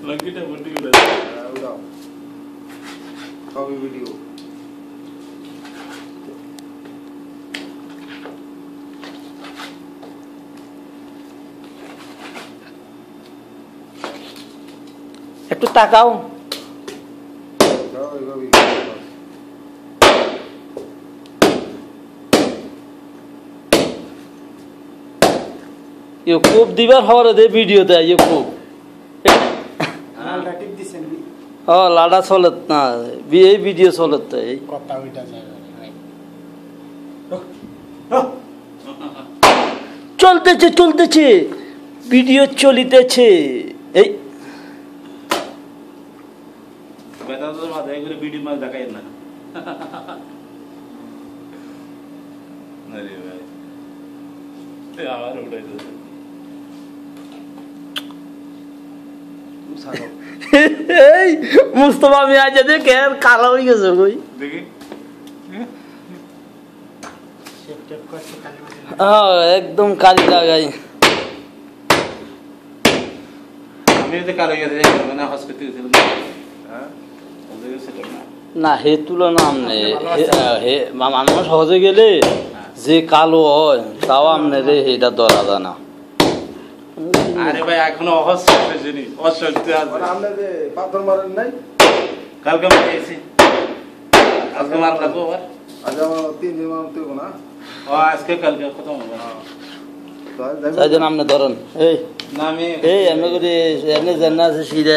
লঙ্কিটা বলতে গেলে উড়াও কবি ভিডিও একটু তাকাও দাও এইভাবে খুব দিবার হওয়ার দে ভিডিও দেয় খুব লালটা টিপ দিছেন লাডা চলত না এই ভিডিও চলত এই কথা ওইটা যায় চলতেছে চলতেছে ভিডিও চলিতেছে এই বেটা তো মাঝে করে ভিডিও মাছ দেখাই না আরে ভাই আবার উঠাইতে এই মুস্তফা মিয়া যদি কেন কালো হয়ে গেছে কই দেখি শেপ টেপ করছে কালি মাঝে একদম কালি লাগাই আমি যে কালো গেছে মানে হসপিটাল গেছিলাম হ্যাঁ ওদের সেটা না না হে তুলনা আমনে হে মানুষ সহজে গেলে যে কালো হয় তাও আমনে রে এটা ধরা যায় না আরে ভাই এখনো অহস্য জানি অসহ্য আছে মানে আপনি যে পাথর মারেন নাই কালকে মারিয়েছি আজকে মার লাগবো আবার আজ আমার 3 দিন মারতে হবে না ও আজকে কালকে খতম হবে তো তাই জন্য আমনে ধরেন এই না আমি এই এমনি করে এমনি জানা আছে সিরে